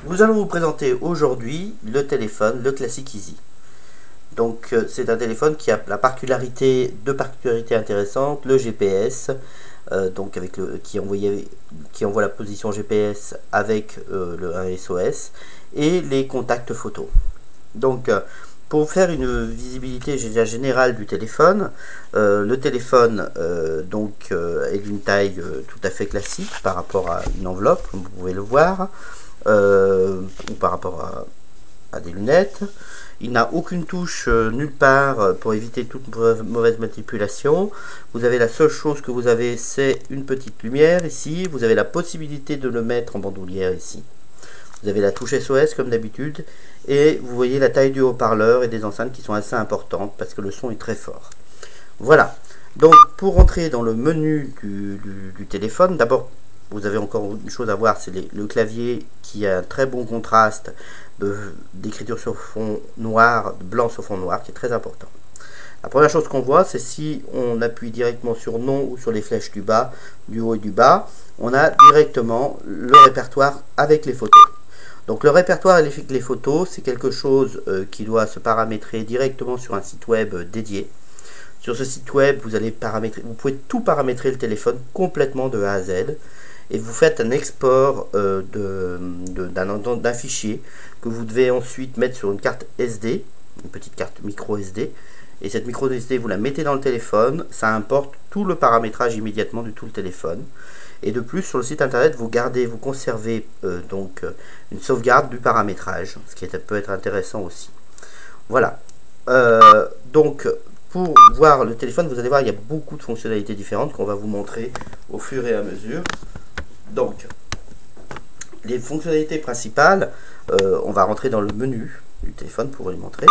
Nous allons vous présenter aujourd'hui le téléphone, le Classic Easy. Donc c'est un téléphone qui a deux particularités intéressantes, le GPS, donc qui envoie la position GPS avec un SOS, et les contacts photos. Donc pour faire une visibilité générale du téléphone, le téléphone est d'une taille tout à fait classique par rapport à une enveloppe, comme vous pouvez le voir. Ou par rapport à des lunettes. Il n'a aucune touche nulle part pour éviter toute mauvaise manipulation. Vous avez la seule chose que vous avez, c'est une petite lumière ici. Vous avez la possibilité de le mettre en bandoulière ici. Vous avez la touche SOS comme d'habitude. Et vous voyez la taille du haut-parleur et des enceintes qui sont assez importantes parce que le son est très fort. Voilà. Donc pour entrer dans le menu du téléphone, d'abord vous avez encore une chose à voir, c'est le clavier qui a un très bon contraste d'écriture sur fond noir, de blanc sur fond noir, qui est très important. La première chose qu'on voit, c'est si on appuie directement sur non ou sur les flèches du bas, du haut et du bas, on a directement le répertoire avec les photos. Donc le répertoire avec les photos, c'est quelque chose qui doit se paramétrer directement sur un site web dédié. Sur ce site web, vous pouvez tout paramétrer le téléphone complètement de A à Z. Et vous faites un export d'un fichier que vous devez ensuite mettre sur une carte SD, une petite carte micro SD. Et cette micro SD, vous la mettez dans le téléphone, ça importe tout le paramétrage immédiatement de tout le téléphone. Et de plus, sur le site internet, vous conservez une sauvegarde du paramétrage, ce qui peut être intéressant aussi. Voilà. Pour voir le téléphone, vous allez voir, il y a beaucoup de fonctionnalités différentes qu'on va vous montrer au fur et à mesure. Donc, les fonctionnalités principales, on va rentrer dans le menu du téléphone pour vous les montrer.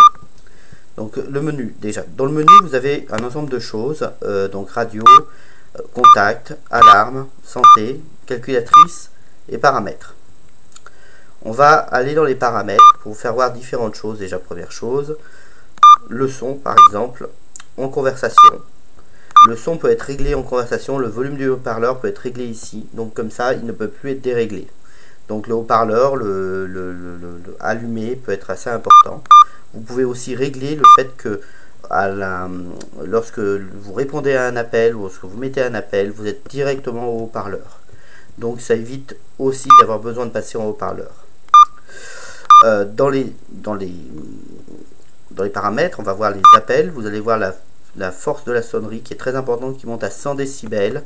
Donc, le menu, déjà. Dans le menu, vous avez un ensemble de choses, donc radio, contact, alarme, santé, calculatrice et paramètres. On va aller dans les paramètres pour vous faire voir différentes choses. Déjà, première chose, le son, par exemple, en conversation. Le son peut être réglé en conversation, le volume du haut-parleur peut être réglé ici, donc comme ça il ne peut plus être déréglé. Donc le haut-parleur, le allumé peut être assez important. Vous pouvez aussi régler le fait que lorsque vous répondez à un appel ou lorsque vous mettez un appel, vous êtes directement au haut-parleur. Donc ça évite aussi d'avoir besoin de passer en haut-parleur. Dans les paramètres, on va voir les appels, vous allez voir la force de la sonnerie qui est très importante, qui monte à 100 décibels,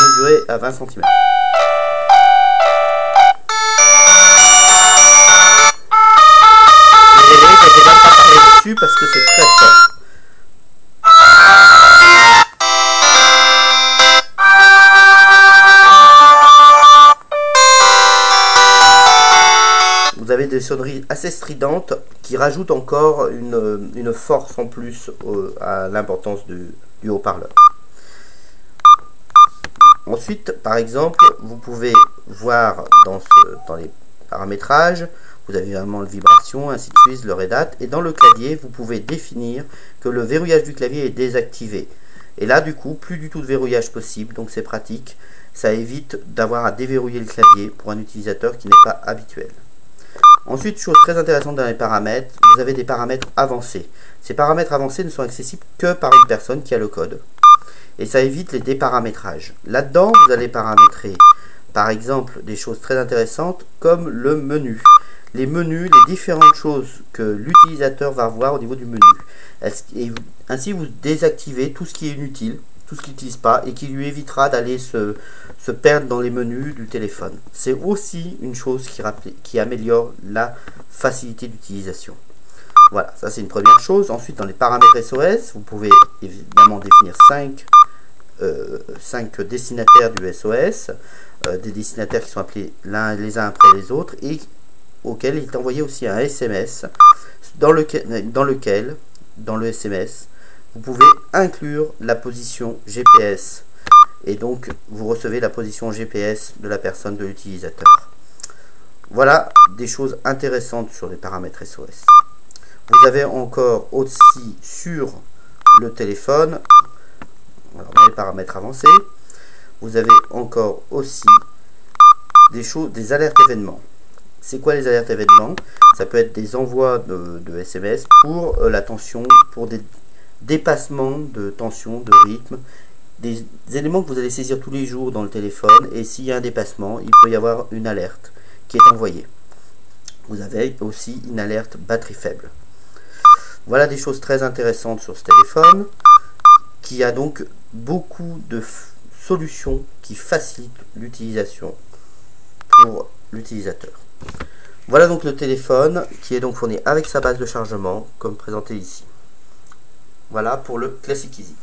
mesurée à 20 cm. Je vais pas parler dessus parce que c'est très fort. Vous avez des sonneries assez stridentes qui rajoutent encore une force en plus à l'importance du haut-parleur. Ensuite, par exemple, vous pouvez voir dans les paramétrages, vous avez vraiment le vibration, ainsi de suite, l'heure et date, et dans le clavier, vous pouvez définir que le verrouillage du clavier est désactivé. Et là, du coup, plus du tout de verrouillage possible, donc c'est pratique. Ça évite d'avoir à déverrouiller le clavier pour un utilisateur qui n'est pas habituel. Ensuite, chose très intéressante dans les paramètres, vous avez des paramètres avancés. Ces paramètres avancés ne sont accessibles que par une personne qui a le code. Et ça évite les déparamétrages. Là-dedans, vous allez paramétrer, par exemple, des choses très intéressantes comme le menu. Les menus, les différentes choses que l'utilisateur va voir au niveau du menu. Ainsi, vous désactivez tout ce qui est inutile, tout ce qu'il n'utilise pas et qui lui évitera d'aller se perdre dans les menus du téléphone. C'est aussi une chose qui améliore la facilité d'utilisation. Voilà, ça c'est une première chose. Ensuite, dans les paramètres SOS, vous pouvez évidemment définir 5 destinataires du SOS, des destinataires qui sont appelés les uns après les autres et auxquels il est envoyé aussi un SMS dans le SMS, vous pouvez inclure la position GPS et donc vous recevez la position GPS de la personne, de l'utilisateur. Voilà des choses intéressantes sur les paramètres SOS. Vous avez encore aussi sur le téléphone, alors dans les paramètres avancés, vous avez encore aussi des alertes événements. C'est quoi les alertes événements? Ça peut être des envois de SMS pour la tension, pour des dépassements de tension, de rythme, des éléments que vous allez saisir tous les jours dans le téléphone, et s'il y a un dépassement, il peut y avoir une alerte qui est envoyée. Vous avez aussi une alerte batterie faible. Voilà des choses très intéressantes sur ce téléphone, qui a donc beaucoup de solutions qui facilitent l'utilisation pour l'utilisateur. Voilà donc le téléphone qui est donc fourni avec sa base de chargement comme présenté ici. Voilà pour le Classic Easy.